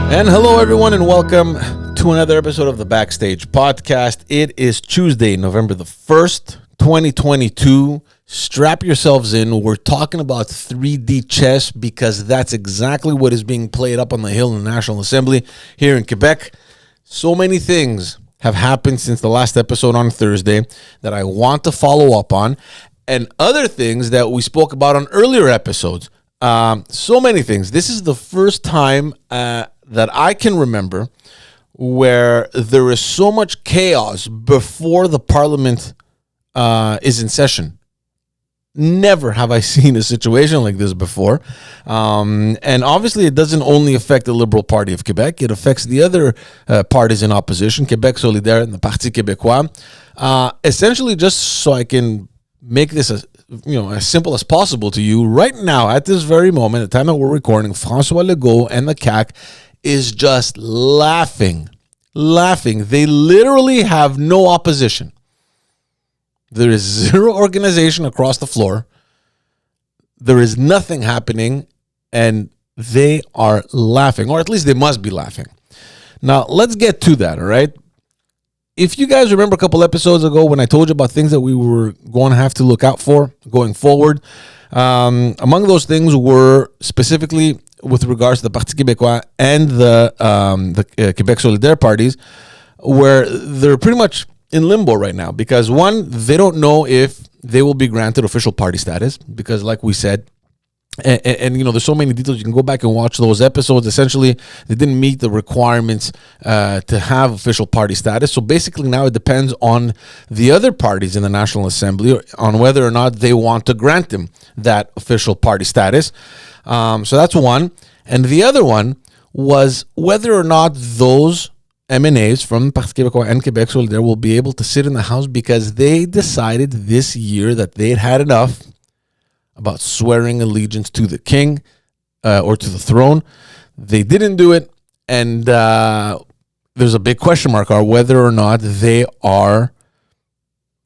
And hello, everyone, and welcome to another episode of the Backstage Podcast. It is Tuesday, November the 1st, 2022. Strap yourselves in. We're talking about 3D chess because that's exactly what is being played up on the Hill in the National Assembly here in Quebec. So many things have happened since the last episode on Thursday that I want to follow up on, and other things that we spoke about on earlier episodes. So many things. This is the first time that I can remember where there is so much chaos before the parliament is in session. Never have I seen a situation like this before. And obviously it doesn't only affect the Liberal Party of Quebec. It affects the other parties in opposition, Québec Solidaire and the Parti Québécois. Essentially, just so I can make this as simple as possible to you, right now, at this very moment, the time that we're recording, François Legault and the CAQ is just laughing. They literally have no opposition. There is zero organization across the floor. There is nothing happening, and they are laughing, or at least they must be laughing. Now, let's get to that, all right? If you guys remember a couple episodes ago when I told you about things that we were going to have to look out for going forward, among those things were specifically with regards to the Parti Québécois and the Québec Solidaire parties, where they're pretty much in limbo right now because, one, they don't know if they will be granted official party status because, like we said, and there's so many details. You can go back and watch those episodes. Essentially, they didn't meet the requirements to have official party status. So basically now it depends on the other parties in the National Assembly on whether or not they want to grant them that official party status. So that's one. And the other one was whether or not those MNAs from Parti Québécois and Québec Solidaire will be able to sit in the House because they decided this year that they'd had enough about swearing allegiance to the king or to the throne. They didn't do it, and there's a big question mark on whether or not they are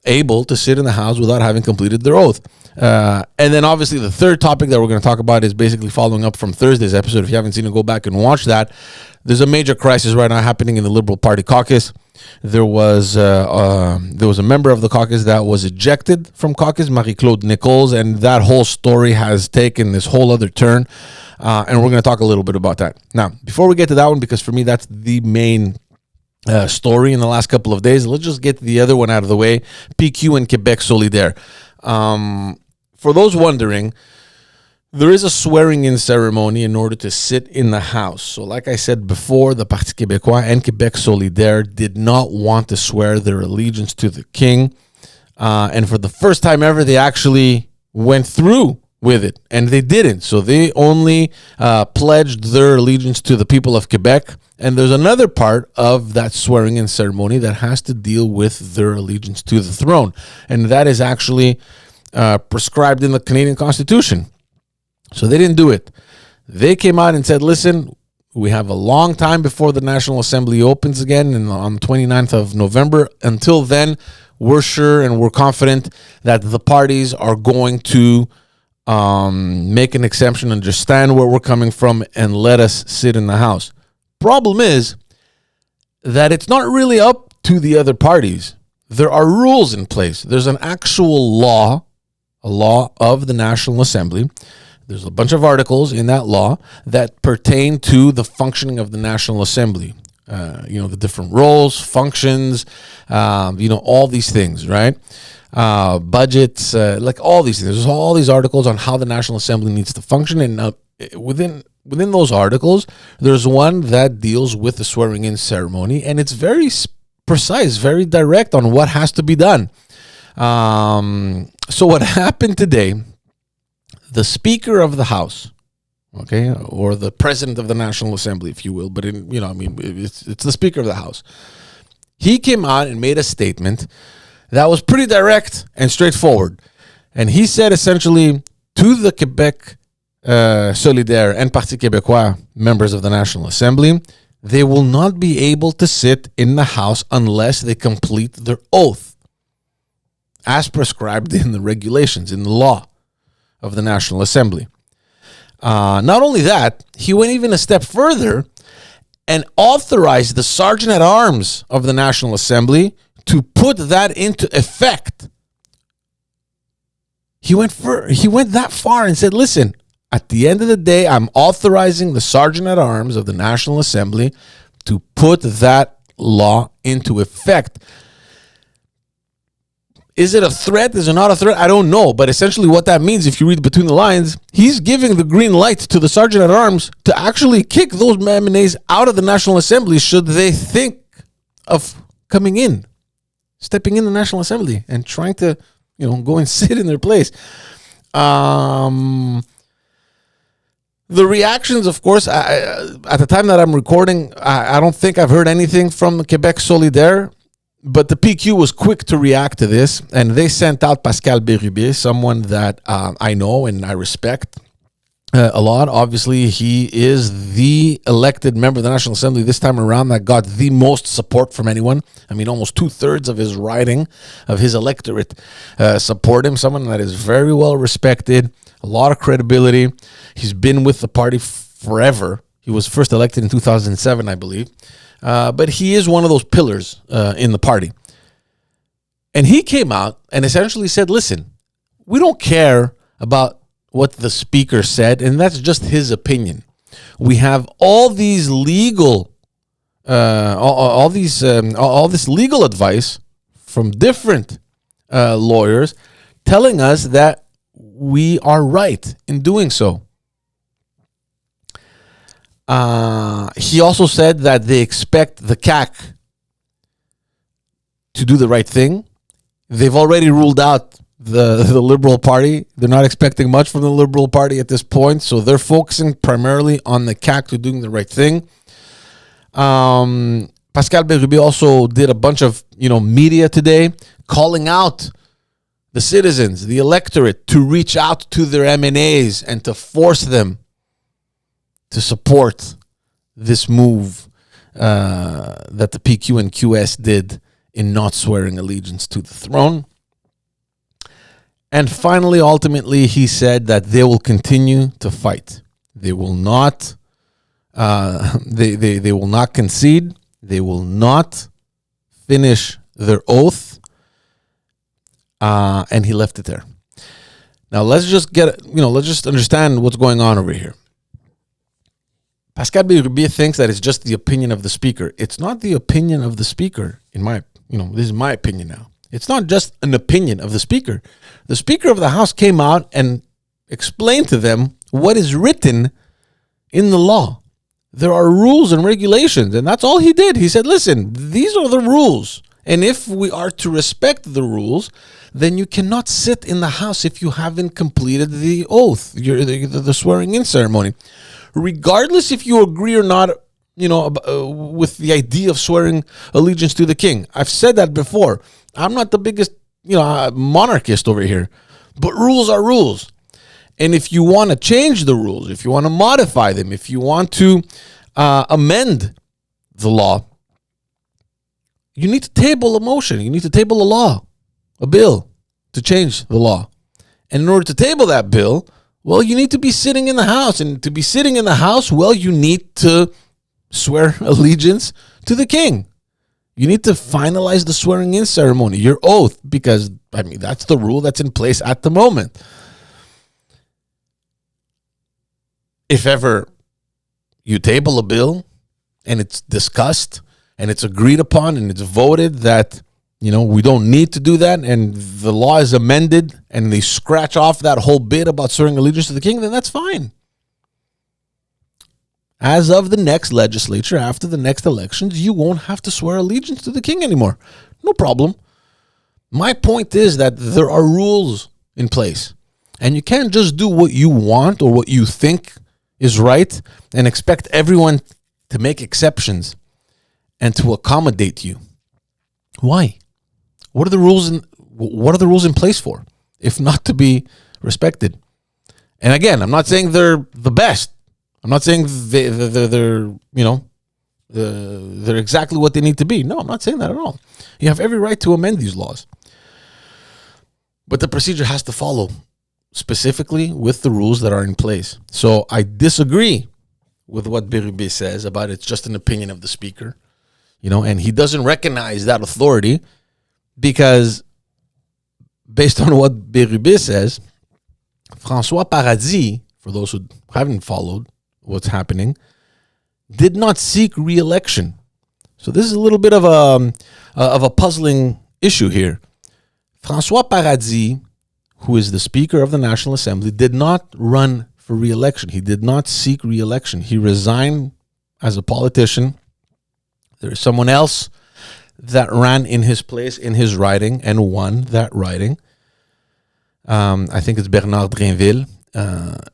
able to sit in the House without having completed their oath. And then obviously the third topic that we're going to talk about is basically following up from Thursday's episode. If you haven't seen it, go back and watch that. There's a major crisis right now happening in the Liberal Party caucus. There was a member of the caucus that was ejected from caucus, Marie-Claude Nichols, and that whole story has taken this whole other turn, and we're going to talk a little bit about that. Now, before we get to that one, because for me that's the main story in the last couple of days, let's just get the other one out of the way, PQ and Québec Solidaire. For those wondering, there is a swearing-in ceremony in order to sit in the House. So like I said before, the Parti Québécois and Québec Solidaire did not want to swear their allegiance to the king. And for the first time ever, they actually went through with it. And they didn't. So they only pledged their allegiance to the people of Quebec. And there's another part of that swearing-in ceremony that has to deal with their allegiance to the throne. And that is actually prescribed in the Canadian Constitution. So they didn't do it. They came out and said, listen, we have a long time before the National Assembly opens again on the 29th of November. Until then, we're sure and we're confident that the parties are going to make an exemption, understand where we're coming from, and let us sit in the House. Problem is that it's not really up to the other parties. There are rules in place. There's an actual law, a law of the National Assembly. There's a bunch of articles in that law that pertain to the functioning of the National Assembly. The different roles, functions, all these things, right? Budgets, like all these things. There's all these articles on how the National Assembly needs to function. And within those articles, there's one that deals with the swearing-in ceremony. And it's very precise, very direct on what has to be done. So what happened today, the Speaker of the House, okay, or the President of the National Assembly, if you will, but it's the Speaker of the House. He came out and made a statement that was pretty direct and straightforward. And he said essentially to the Québec Solidaire and Parti Québécois members of the National Assembly, they will not be able to sit in the House unless they complete their oath, as prescribed in the regulations, in the law of the National Assembly. Not only that, he went even a step further and authorized the Sergeant at Arms of the National Assembly to put that into effect. He went that far and said, listen, at the end of the day, I'm authorizing the Sergeant at Arms of the National Assembly to put that law into effect. Is it a threat? Is it not a threat? I don't know. But essentially what that means, if you read between the lines, he's giving the green light to the Sergeant at Arms to actually kick those MNAs out of the National Assembly should they think of coming in, stepping in the National Assembly and trying to, go and sit in their place. The reactions, of course, at the time that I'm recording, I don't think I've heard anything from Quebec Solidaire, but the PQ was quick to react to this, and they sent out Pascal Bérubé, someone that I know and I respect a lot. Obviously, he is the elected member of the National Assembly this time around that got the most support from anyone. I mean, almost 2/3 of his riding, of his electorate, support him. Someone that is very well respected, a lot of credibility. He's been with the party forever. He was first elected in 2007, I believe. But he is one of those pillars in the party. And he came out and essentially said, listen, we don't care about what the speaker said, and that's just his opinion. We have all these legal, all this legal advice from different lawyers telling us that we are right in doing so. He also said that they expect the CAC to do the right thing. They've already ruled out the Liberal Party. They're not expecting much from the Liberal Party at this point, so they're focusing primarily on the CAC to doing the right thing. Pascal Bérubé also did a bunch of media today, calling out the citizens, the electorate, to reach out to their MNAs and to force them to support this move that the PQ and QS did in not swearing allegiance to the throne. And finally, ultimately, he said that they will continue to fight. They will not. They will not concede. They will not finish their oath. And he left it there. Now let's just let's just understand what's going on over here. Pascal Bérubé thinks that it's just the opinion of the speaker. It's not the opinion of the speaker. This is my opinion now. It's not just an opinion of the speaker. The Speaker of the House came out and explained to them what is written in the law. There are rules and regulations, and that's all he did. He said, listen, these are the rules. And if we are to respect the rules, then you cannot sit in the House if you haven't completed the oath, the swearing-in ceremony. Regardless if you agree or not, with the idea of swearing allegiance to the king. I've said that before. I'm not the biggest, monarchist over here, but rules are rules. And if you want to change the rules, if you want to modify them, if you want to amend the law, you need to table a motion. You need to table a law, a bill to change the law. And in order to table that bill, well, you need to be sitting in the House. And to be sitting in the House, well, you need to swear allegiance to the king. You need to finalize the swearing-in ceremony, your oath, because, that's the rule that's in place at the moment. If ever you table a bill and it's discussed and it's agreed upon and it's voted that, we don't need to do that, and the law is amended and they scratch off that whole bit about swearing allegiance to the king, then that's fine. As of the next legislature, after the next elections, you won't have to swear allegiance to the king anymore. No problem. My point is that there are rules in place, and you can't just do what you want or what you think is right and expect everyone to make exceptions and to accommodate you. Why? What are the rules in place for, if not to be respected? And again, I'm not saying they're the best. I'm not saying they're exactly what they need to be. No, I'm not saying that at all. You have every right to amend these laws. But the procedure has to follow specifically with the rules that are in place. So I disagree with what Bérubé says about it's just an opinion of the speaker, and he doesn't recognize that authority because based on what Bérubé says, François Paradis, for those who haven't followed what's happening, did not seek re-election. So this is a little bit of a puzzling issue here. François Paradis, who is the Speaker of the National Assembly, did not run for re-election. He did not seek re-election. He resigned as a politician. There is someone else that ran in his place in his riding and won that riding. I think it's Bernard Drainville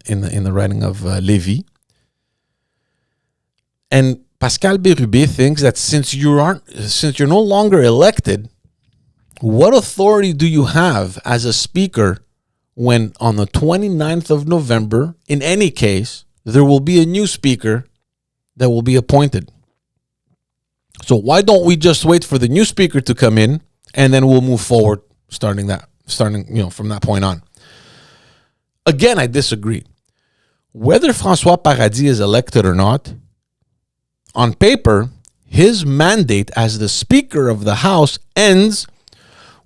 in the riding of Lévis. And Pascal Bérubé thinks that since you're no longer elected, what authority do you have as a speaker when on the 29th of November, in any case, there will be a new speaker that will be appointed? So why don't we just wait for the new speaker to come in and then we'll move forward starting from that point on? Again, I disagree. Whether François Paradis is elected or not, on paper, his mandate as the Speaker of the House ends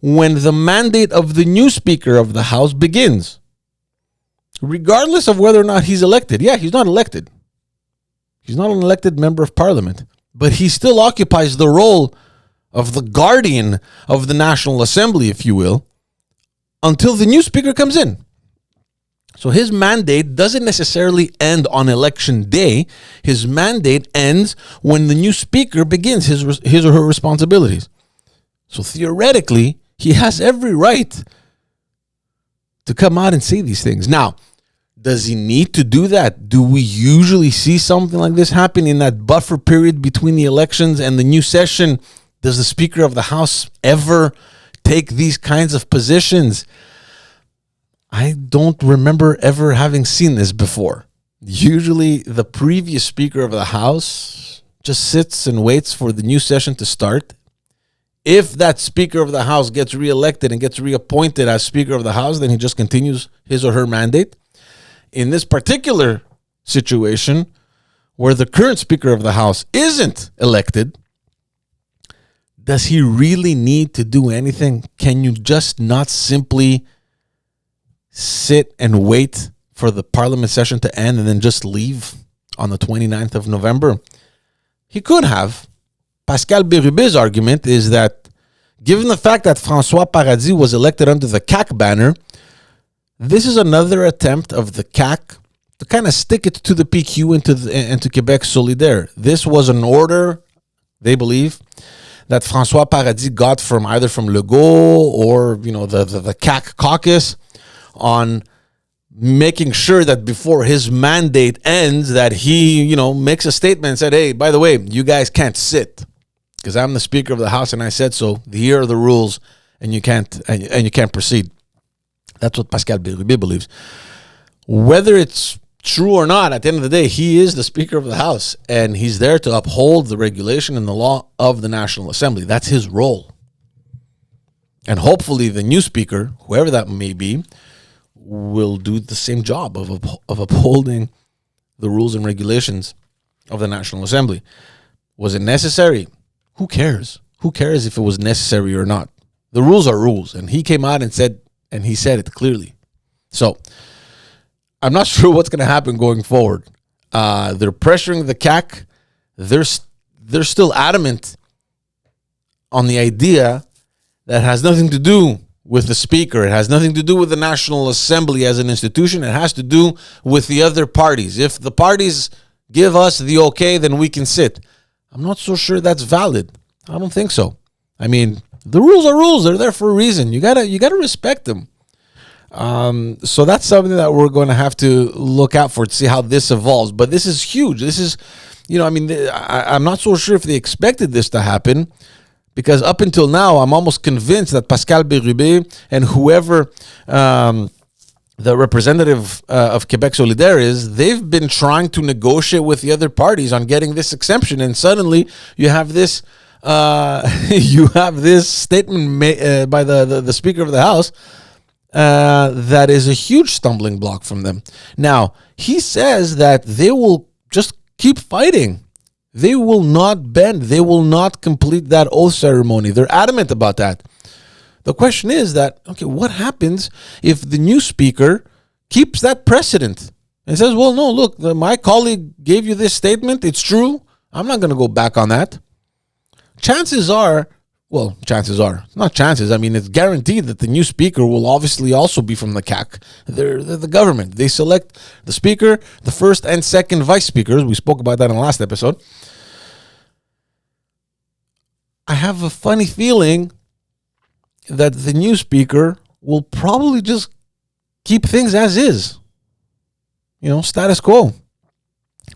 when the mandate of the new Speaker of the House begins. Regardless of whether or not he's elected. Yeah, he's not elected. He's not an elected member of Parliament. But he still occupies the role of the guardian of the National Assembly, if you will, until the new Speaker comes in. So his mandate doesn't necessarily end on election day. His mandate ends when the new speaker begins his or her responsibilities. So theoretically, he has every right to come out and say these things. Now, does he need to do that? Do we usually see something like this happen in that buffer period between the elections and the new session? Does the Speaker of the House ever take these kinds of positions? I don't remember ever having seen this before. Usually the previous Speaker of the House just sits and waits for the new session to start. If that Speaker of the House gets reelected and gets reappointed as Speaker of the House, then he just continues his or her mandate. In this particular situation, where the current Speaker of the House isn't elected, does he really need to do anything? Can you just not simply sit and wait for the Parliament session to end and then just leave on the 29th of November? He could have. Pascal Bérubé's argument is that given the fact that François Paradis was elected under the CAQ banner, this is another attempt of the CAQ to kind of stick it to the PQ and to Quebec Solidaire. This was an order, they believe, that François Paradis got from either from Legault or the CAQ caucus on making sure that before his mandate ends that he, makes a statement and said, hey, by the way, you guys can't sit because I'm the Speaker of the House and I said so. Here are the rules and you can't proceed. That's what Pascal Bérubé believes. Whether it's true or not, at the end of the day, he is the Speaker of the House and he's there to uphold the regulation and the law of the National Assembly. That's his role. And hopefully the new Speaker, whoever that may be, will do the same job of upholding the rules and regulations of the National Assembly. Was it necessary? Who cares? Who cares if it was necessary or not? The rules are rules. And he came out and said it clearly. So I'm not sure what's going to happen going forward. They're pressuring the CAQ. They're still adamant on the idea that has nothing to do with the Speaker. It has nothing to do with the National Assembly as an institution. It has to do with the other parties. If the parties give us the okay, then we can sit. I'm not so sure that's valid. I don't think so. I mean, the rules are rules. They're there for a reason. You gotta respect them. So that's something that we're going to have to look out for to see how this evolves. But this is huge. This is, I'm not so sure if they expected this to happen. Because up until now, I'm almost convinced that Pascal Bérubé and whoever the representative of Quebec Solidaire is, they've been trying to negotiate with the other parties on getting this exemption. And suddenly you have this statement by the Speaker of the House that is a huge stumbling block from them. Now, he says that they will just keep fighting. They will not bend. They will not complete that oath ceremony. They're adamant about that. The question is that, okay, what happens if the new speaker keeps that precedent and says, well, no, look, my colleague gave you this statement. It's true. I'm not going to go back on that. Chances are, not chances. I mean, it's guaranteed that the new speaker will obviously also be from the CAQ. They're the government. They select the speaker, the first and second vice speakers. We spoke about that in the last episode. I have a funny feeling that the new speaker will probably just keep things as is. Status quo. I'm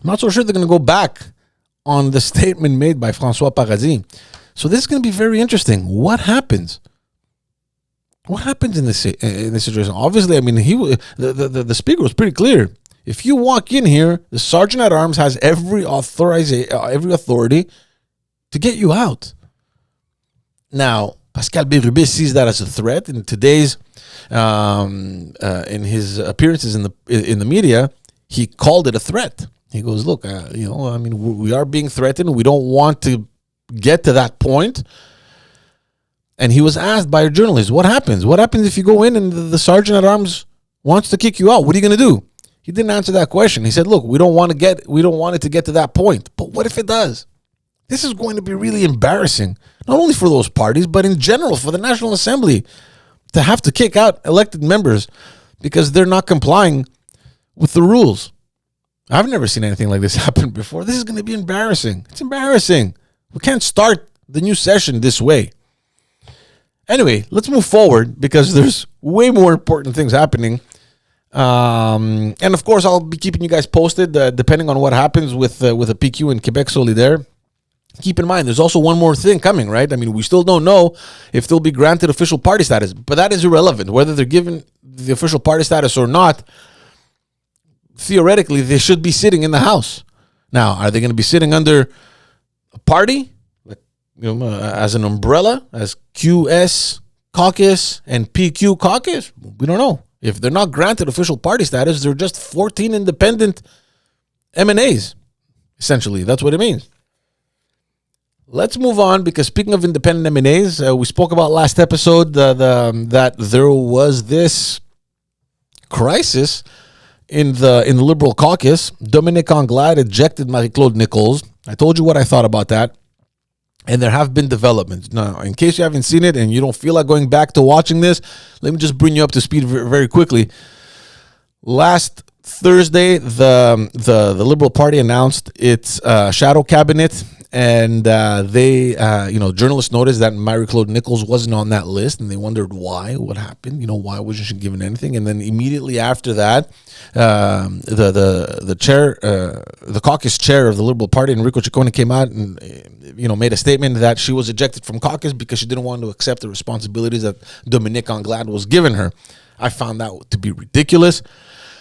not so sure they're going to go back on the statement made by François Paradis. So this is going to be very interesting. What happens? What happens in this situation? Obviously, I mean, the speaker was pretty clear. If you walk in here, the sergeant at arms has every authority to get you out. Now, Pascal Bérubé sees that as a threat. In today's, in his appearances in the media, he called it a threat. He goes, look, we are being threatened. We don't want to get to that point. And he was asked by a journalist, what happens? What happens if you go in and the sergeant at arms wants to kick you out? What are you going to do? He didn't answer that question. He said, look, we don't want it to get to that point. But what if it does? This is going to be really embarrassing, not only for those parties, but in general for the National Assembly to have to kick out elected members because they're not complying with the rules. I've never seen anything like this happen before. This is going to be embarrassing. It's embarrassing. We can't start the new session this way. Anyway, let's move forward because there's way more important things happening. And of course, I'll be keeping you guys posted depending on what happens with the PQ and Quebec Solidaire. Keep in mind, there's also one more thing coming, right? I mean, we still don't know if they'll be granted official party status, but that is irrelevant. Whether they're given the official party status or not, theoretically, they should be sitting in the House. Now, are they going to be sitting under a party, as an umbrella, as QS caucus and PQ caucus? We don't know. If they're not granted official party status, they're just 14 independent MNAs. Essentially, that's what it means. Let's move on because speaking of independent MNAs, we spoke about last episode that there was this crisis in the Liberal caucus. Dominique Anglade ejected Marie-Claude Nichols. I told you what I thought about that. And there have been developments. Now, in case you haven't seen it and you don't feel like going back to watching this, let me just bring you up to speed very quickly. Last Thursday, the Liberal Party announced its shadow cabinet, and journalists noticed that Marie-Claude Nichols wasn't on that list, and they wondered why, what happened, why wasn't she given anything? And then immediately after that, the chair, the caucus chair of the Liberal Party, Enrico Ciccone, came out and made a statement that she was ejected from caucus because she didn't want to accept the responsibilities that Dominique Anglade was giving her. I found that to be ridiculous.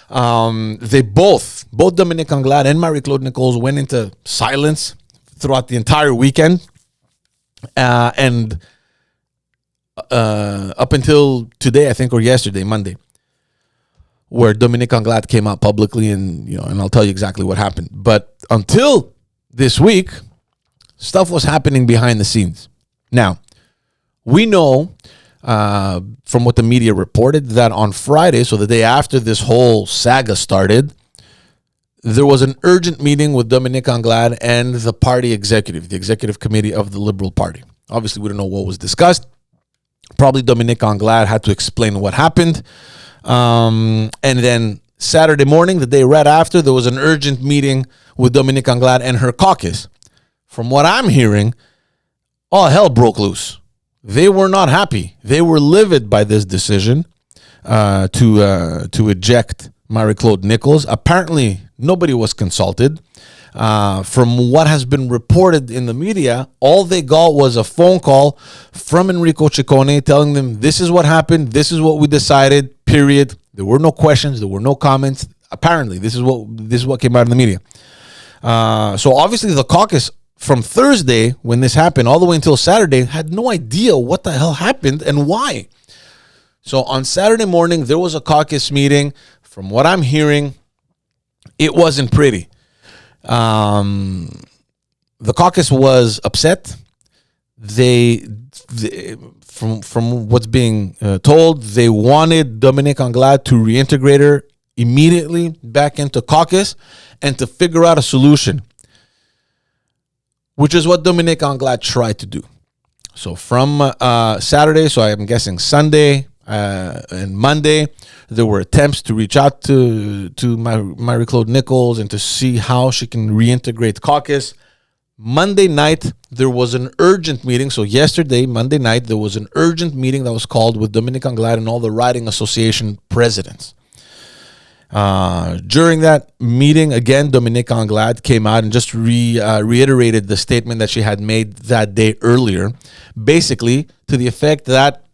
They both Dominique Anglade and Marie-Claude Nichols went into silence throughout the entire weekend, and up until today, I think, or yesterday, Monday, where Dominique Anglade came out publicly and I'll tell you exactly what happened. But until this week, stuff was happening behind the scenes. Now, we know from what the media reported that on Friday, so the day after this whole saga started, there was an urgent meeting with Dominique Anglade and the party executive, the executive committee of the Liberal Party. Obviously, we don't know what was discussed. Probably Dominique Anglade had to explain what happened. And then Saturday morning, the day right after, there was an urgent meeting with Dominique Anglade and her caucus. From what I'm hearing, all hell broke loose. They were not happy. They were livid by this decision to eject Marie-Claude Nichols. Apparently, nobody was consulted. From what has been reported in the media, all they got was a phone call from Enrico Ciccone telling them this is what happened, this is what we decided, period. There were no questions, there were no comments. Apparently, this is what came out in the media. So obviously the caucus from Thursday, when this happened, all the way until Saturday, had no idea what the hell happened and why. So on Saturday morning, there was a caucus meeting. From what I'm hearing, it wasn't pretty. The caucus was upset. They from what's being told, they wanted Dominique Anglade to reintegrate her immediately back into caucus and to figure out a solution, which is what Dominique Anglade tried to do. So from Saturday, so I'm guessing Sunday and Monday, there were attempts to reach out to Marie-Claude Nichols and to see how she can reintegrate caucus. Monday night, there was an urgent meeting. So yesterday, Monday night, there was an urgent meeting that was called with Dominique Anglade and all the riding association presidents. During that meeting, again, Dominique Anglade came out and just reiterated the statement that she had made that day earlier, basically to the effect that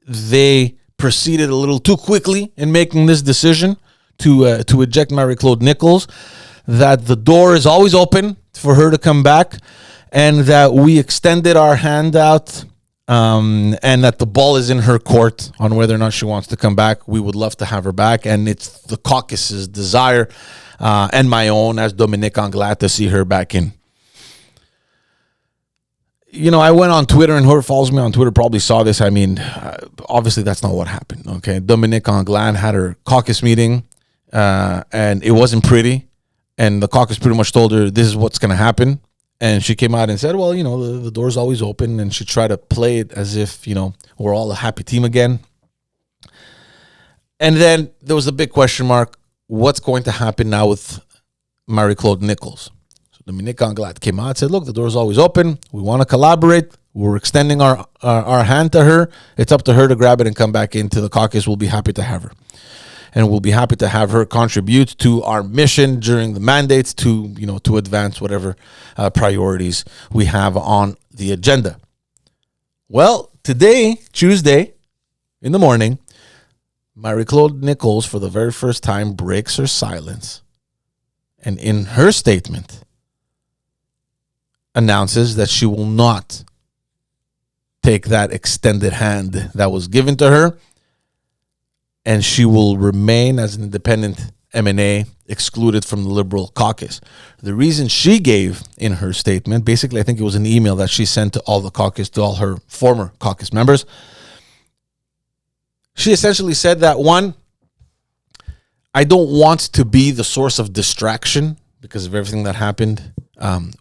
they proceeded a little too quickly in making this decision to eject Marie-Claude Nichols, that the door is always open for her to come back, and that we extended our hand out, and that the ball is in her court on whether or not she wants to come back. We would love to have her back, and it's the caucus's desire and my own as Dominique Anglade to see her back in. You know, I went on Twitter, and whoever follows me on Twitter probably saw this. I mean, obviously that's not what happened, okay? Dominique Anglade had her caucus meeting, and it wasn't pretty. And the caucus pretty much told her, this is what's going to happen. And she came out and said, well, you know, the door's always open. And she tried to play it as if, you know, we're all a happy team again. And then there was a big question mark. What's going to happen now with Marie-Claude Nichols? So Dominique Anglade came out and said, look, the door's always open. We want to collaborate. We're extending our hand to her. It's up to her to grab it and come back into the caucus. We'll be happy to have her. And we'll be happy to have her contribute to our mission during the mandates to, you know, to advance whatever priorities we have on the agenda. Well, today, Tuesday, in the morning, Marie-Claude Nichols, for the very first time, breaks her silence. And in her statement, announces that she will not take that extended hand that was given to her, and she will remain as an independent MNA, excluded from the Liberal caucus. The reason she gave in her statement, basically I think it was an email that she sent to all the caucus, to all her former caucus members. She essentially said that, one, I don't want to be the source of distraction because of everything that happened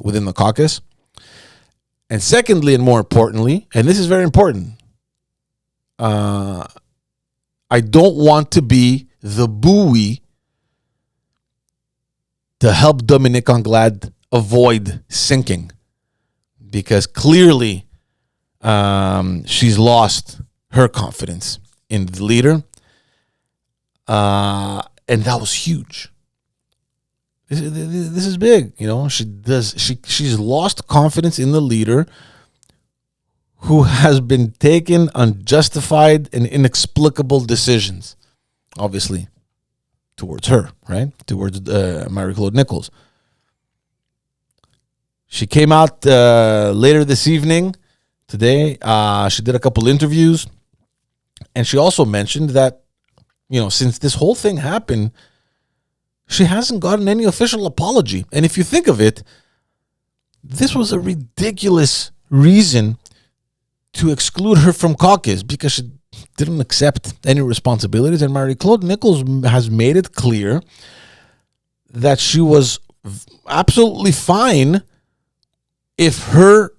within the caucus. And secondly, and more importantly, and this is very important, I don't want to be the buoy to help Dominique Anglade avoid sinking, because clearly she's lost her confidence in the leader, and that was huge. This is big, you know. She's lost confidence in the leader, who has been taking unjustified and inexplicable decisions, obviously, towards her, right? Towards Marie-Claude Nichols. She came out later this evening, today. She did a couple interviews, and she also mentioned that, you know, since this whole thing happened, she hasn't gotten any official apology. And if you think of it, this was a ridiculous reason to exclude her from caucus, because she didn't accept any responsibilities. And Marie-Claude Nichols has made it clear that she was absolutely fine if her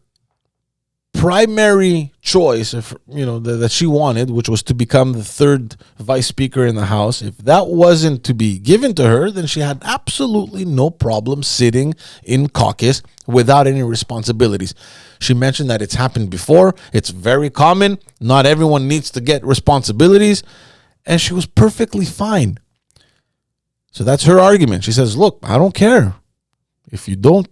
primary choice, if, you know, that she wanted, which was to become the third vice speaker in the House, if that wasn't to be given to her, then she had absolutely no problem sitting in caucus without any responsibilities. She mentioned that it's happened before. It's very common. Not everyone needs to get responsibilities. And she was perfectly fine. So that's her argument. She says, look, I don't care. If you don't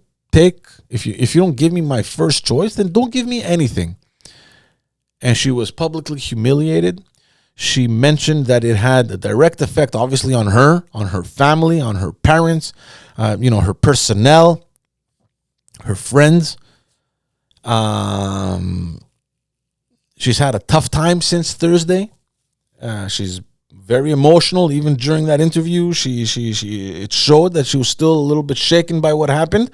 give me my first choice, then don't give me anything. And she was publicly humiliated. She mentioned that it had a direct effect, obviously, on her family, on her parents, her personnel, her friends. She's had a tough time since Thursday. She's very emotional. Even during that interview, it showed that she was still a little bit shaken by what happened.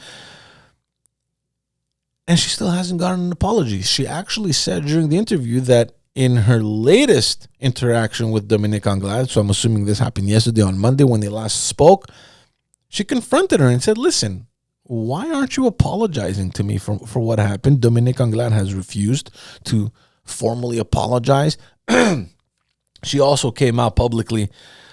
And she still hasn't gotten an apology. She actually said during the interview that in her latest interaction with Dominique Anglade, so I'm assuming this happened yesterday on Monday when they last spoke, she confronted her and said, listen, why aren't you apologizing to me for what happened? Dominique Anglade has refused to formally apologize. She also came out publicly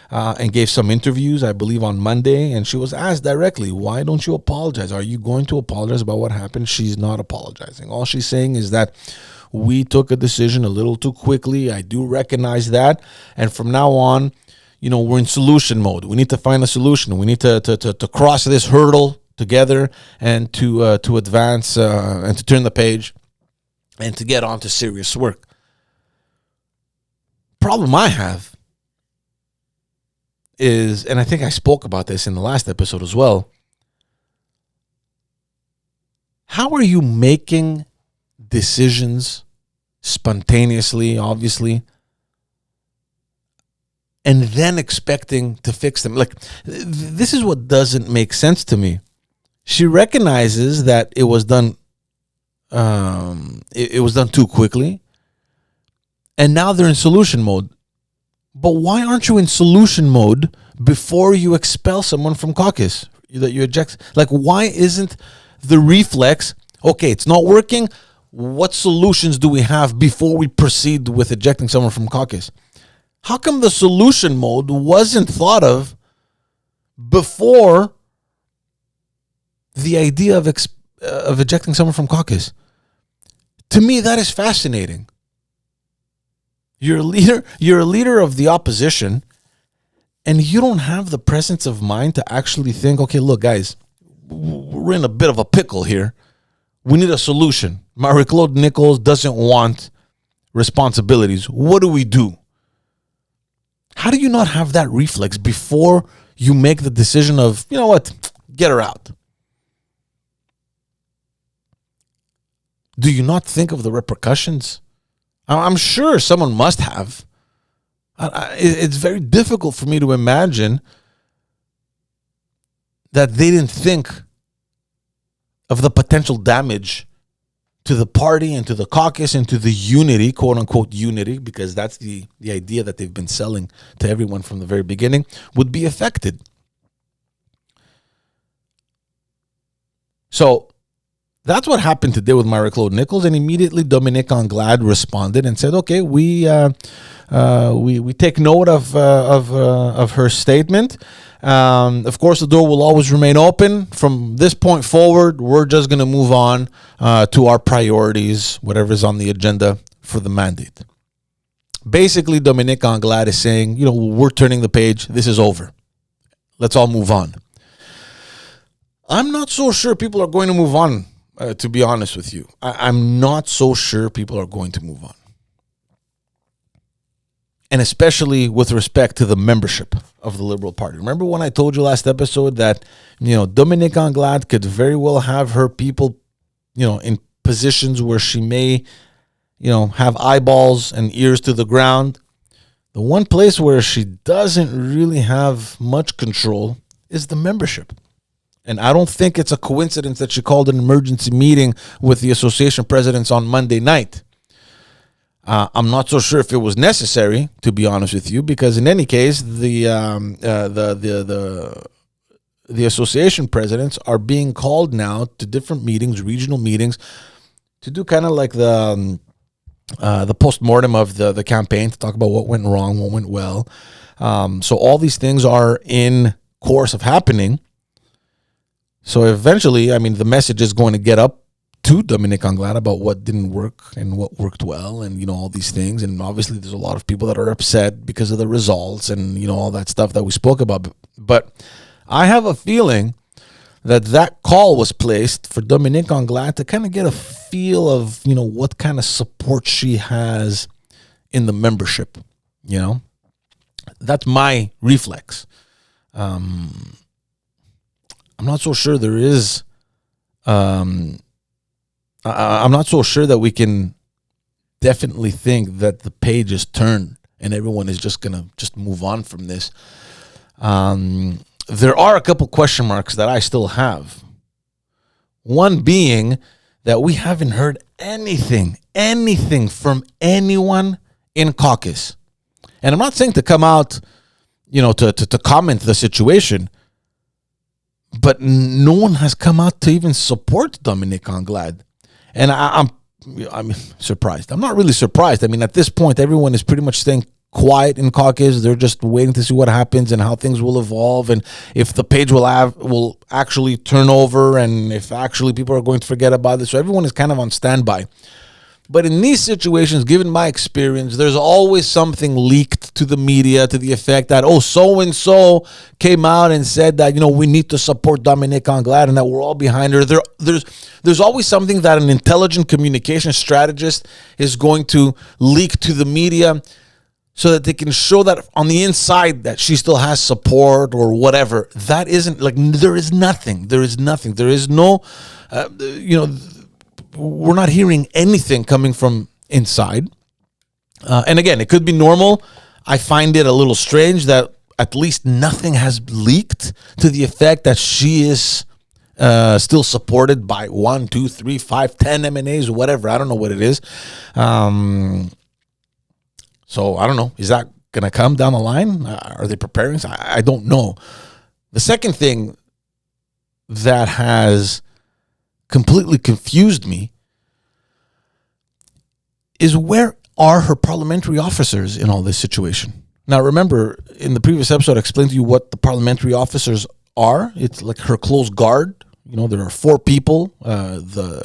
and gave some interviews, I believe, on Monday. And she was asked directly, why don't you apologize? Are you going to apologize about what happened? She's not apologizing. All she's saying is that we took a decision a little too quickly. I do recognize that. And from now on, we're in solution mode. We need to find a solution. We need to cross this hurdle together and to advance and to turn the page and to get on to serious work. Problem I have is, and I think I spoke about this in the last episode as well, how are you making decisions spontaneously, obviously, and then expecting to fix them? Like, this is what doesn't make sense to me. She recognizes that it was done it was done too quickly, and now they're in solution mode. But why aren't you in solution mode before you expel someone from caucus, that you eject? Like, why isn't the reflex, okay, it's not working, what solutions do we have before we proceed with ejecting someone from caucus? How come the solution mode wasn't thought of before the idea of ejecting someone from caucus? To me, that is fascinating. You're a leader of the opposition, and you don't have the presence of mind to actually think, okay, look, guys, we're in a bit of a pickle here. We need a solution. Marie-Claude Nichols doesn't want responsibilities. What do we do? How do you not have that reflex before you make the decision of, you know what, get her out? Do you not think of the repercussions? I'm sure someone must have. It's very difficult for me to imagine that they didn't think of the potential damage to the party and to the caucus and to the unity, quote unquote unity, because that's the idea that they've been selling to everyone from the very beginning, would be affected. So that's what happened today with Marie-Claude Nichols, and immediately Dominique Anglade responded and said, "Okay, we take note of her statement. Of course, the door will always remain open. From this point forward, we're just going to move on to our priorities, whatever's on the agenda for the mandate." Basically, Dominique Anglade is saying, we're turning the page. This is over. Let's all move on. I'm not so sure people are going to move on. To be honest with you, I'm not so sure people are going to move on. And especially with respect to the membership of the Liberal Party. Remember when I told you last episode that, Dominique Anglade could very well have her people, in positions where she may, have eyeballs and ears to the ground. The one place where she doesn't really have much control is the membership. And I don't think it's a coincidence that she called an emergency meeting with the association presidents on Monday night. I'm not so sure if it was necessary, to be honest with you, because in any case, the association presidents are being called now to different meetings, regional meetings, to do kind of like the postmortem of the campaign, to talk about what went wrong, what went well. So all these things are in course of happening. So eventually, the message is going to get up to Dominique Anglade about what didn't work and what worked well, and all these things. And obviously, there's a lot of people that are upset because of the results and all that stuff that we spoke about. But I have a feeling that call was placed for Dominique Anglade to kind of get a feel of what kind of support she has in the membership. That's my reflex. I'm not so sure there is. I'm not so sure that we can definitely think that the page is turned and everyone is just going to just move on from this. There are a couple question marks that I still have. One being that we haven't heard anything from anyone in caucus. And I'm not saying to come out, to comment the situation, but no one has come out to even support Dominique Anglade. And I'm surprised. I'm not really surprised. I mean, at this point, everyone is pretty much staying quiet in caucus. They're just waiting to see what happens and how things will evolve, and if the page will actually turn over, and if actually people are going to forget about this. So everyone is kind of on standby. But in these situations, given my experience, there's always something leaked to the media to the effect that, so-and-so came out and said that, we need to support Dominique Anglade and that we're all behind her. There's always something that an intelligent communication strategist is going to leak to the media so that they can show that on the inside that she still has support or whatever. That isn't, there is nothing. There is nothing. There is no, we're not hearing anything coming from inside. And again, it could be normal. I find it a little strange that at least nothing has leaked to the effect that she is still supported by 1, 2, 3, 5, 10 MNAs or whatever. I don't know what it is. So I don't know. Is that going to come down the line? Are they preparing? I don't know. The second thing that has completely confused me is, where are her parliamentary officers in all this situation? Now, remember, in the previous episode, I explained to you what the parliamentary officers are. It's like her close guard. There are 4 people: the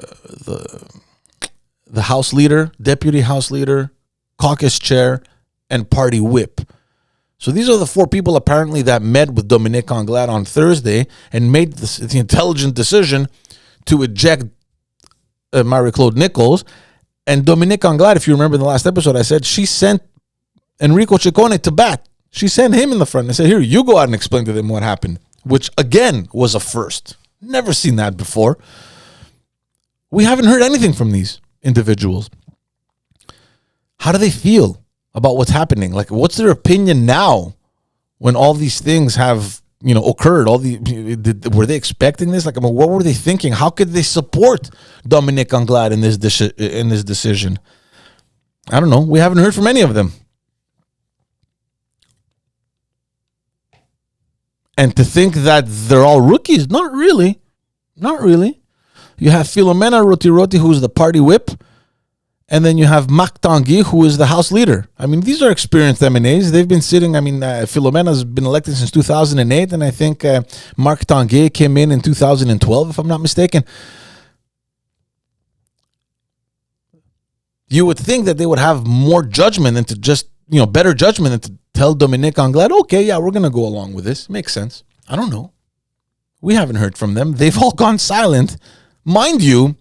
House Leader, Deputy House Leader, Caucus Chair, and Party Whip. So these are the 4 people apparently that met with Dominique Anglade on Thursday and made the intelligent decision to eject Marie-Claude Nichols. And Dominique Anglade, if you remember in the last episode, I said she sent Enrico Ciccone to bat. She sent him in the front and said, here, you go out and explain to them what happened, which again was a first. Never seen that before. We haven't heard anything from these individuals. How do they feel about what's happening? What's their opinion now when all these things have occurred? Were they expecting this? What were they thinking? How could they support Dominique Anglade in this decision? I don't know. We haven't heard from any of them. And to think that they're all rookies, not really. You have Philomena Roti, who's the party whip, and then you have Marc Tanguy, who is the House Leader. I mean, these are experienced MNAs. They've been sitting, Philomena's been elected since 2008, and I think Marc Tanguy came in 2012, if I'm not mistaken. You would think that they would have more judgment than to just, better judgment than to tell Dominique Anglade, okay, yeah, we're going to go along with this. Makes sense. I don't know. We haven't heard from them. They've all gone silent. Mind you,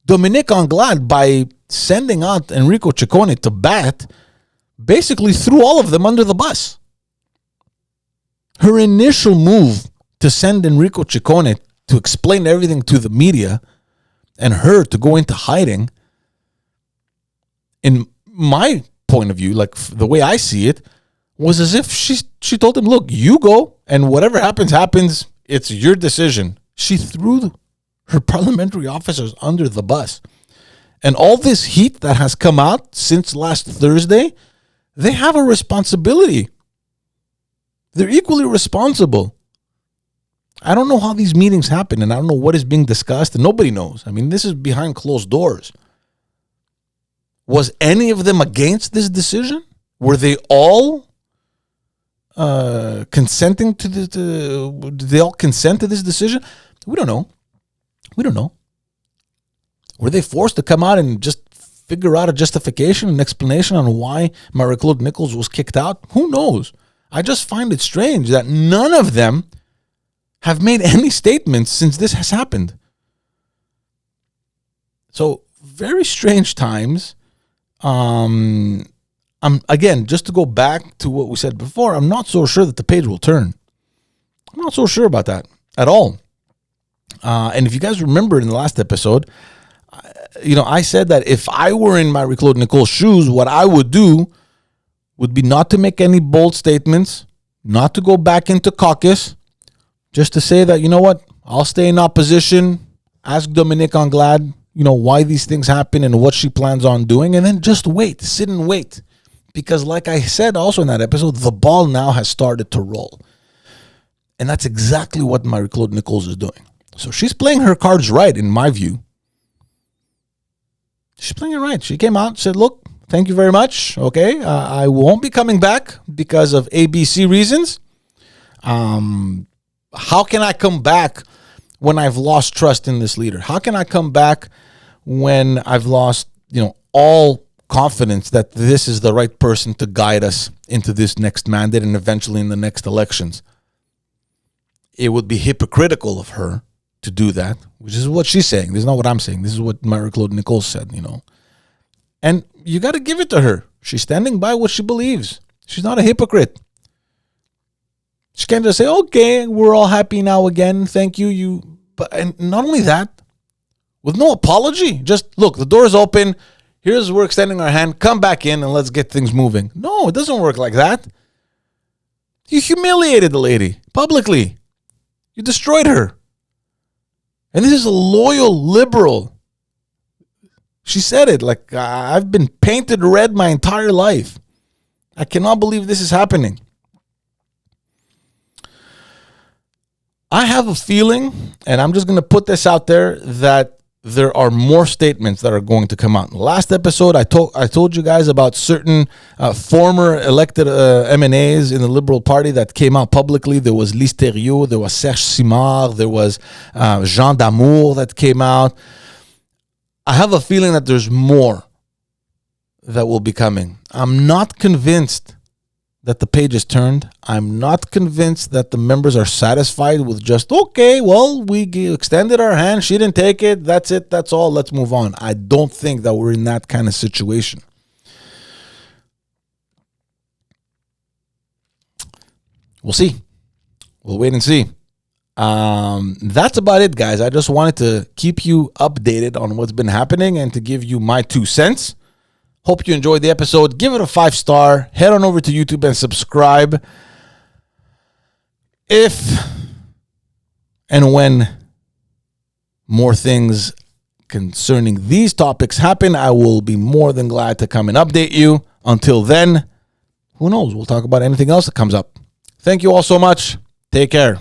Dominique Anglade, by sending out Enrico Ciccone to bat, basically threw all of them under the bus. Her initial move to send Enrico Ciccone to explain everything to the media and her to go into hiding, in my point of view, the way I see it, was as if she told him, look, you go, and whatever happens, it's your decision. She threw her parliamentary officers under the bus. And all this heat that has come out since last Thursday, they have a responsibility. They're equally responsible. I don't know how these meetings happen, and I don't know what is being discussed, and nobody knows. I mean, this is behind closed doors. Was any of them against this decision? Were they all consenting to this? Did they all consent to this decision? We don't know. Were they forced to come out and just figure out a justification, an explanation on why Marie-Claude Nichols was kicked out? Who knows? I just find it strange that none of them have made any statements since this has happened. So, very strange times. Again, just to go back to what we said before, I'm not so sure that the page will turn. I'm not so sure about that at all. And if you guys remember in the last episode, I said that if I were in Marie-Claude Nichols' shoes, what I would do would be not to make any bold statements, not to go back into caucus, just to say that, you know what, I'll stay in opposition, ask Dominique Anglade, why these things happen and what she plans on doing, and then just wait, sit and wait. Because like I said also in that episode, the ball now has started to roll. And that's exactly what Marie-Claude Nichols is doing. So she's playing her cards right, in my view. She's playing it right. She came out and said, look, thank you very much. Okay, I won't be coming back because of ABC reasons. How can I come back when I've lost trust in this leader? How can I come back when I've lost, all confidence that this is the right person to guide us into this next mandate and eventually in the next elections? It would be hypocritical of her to do that, which is what she's saying. This is not what I'm saying. This is what Marie-Claude Nichols said, And you got to give it to her. She's standing by what she believes. She's not a hypocrite. She can't just say, okay, we're all happy now again. Thank you. And not only that, with no apology, just look, the door is open. We're extending our hand. Come back in and let's get things moving. No, it doesn't work like that. You humiliated the lady publicly. You destroyed her. And this is a loyal liberal. She said it like, I've been painted red my entire life. I cannot believe this is happening. I have a feeling, and I'm just going to put this out there, that there are more statements that are going to come out. In the last episode, I told you guys about certain former elected MNAs in the Liberal Party that came out publicly. There was Lise Thériault, there was Serge Simard, there was Jean Damour that came out. I have a feeling that there's more that will be coming. I'm not convinced that the page is turned. I'm not convinced that the members are satisfied with just, okay, well, we extended our hand. She didn't take it. That's it. That's all. Let's move on. I don't think that we're in that kind of situation. We'll see. We'll wait and see. That's about it, guys. I just wanted to keep you updated on what's been happening and to give you my 2 cents. Hope you enjoyed the episode. Give it a 5-star. Head on over to YouTube and subscribe. If and when more things concerning these topics happen, I will be more than glad to come and update you. Until then, who knows? We'll talk about anything else that comes up. Thank you all so much. Take care.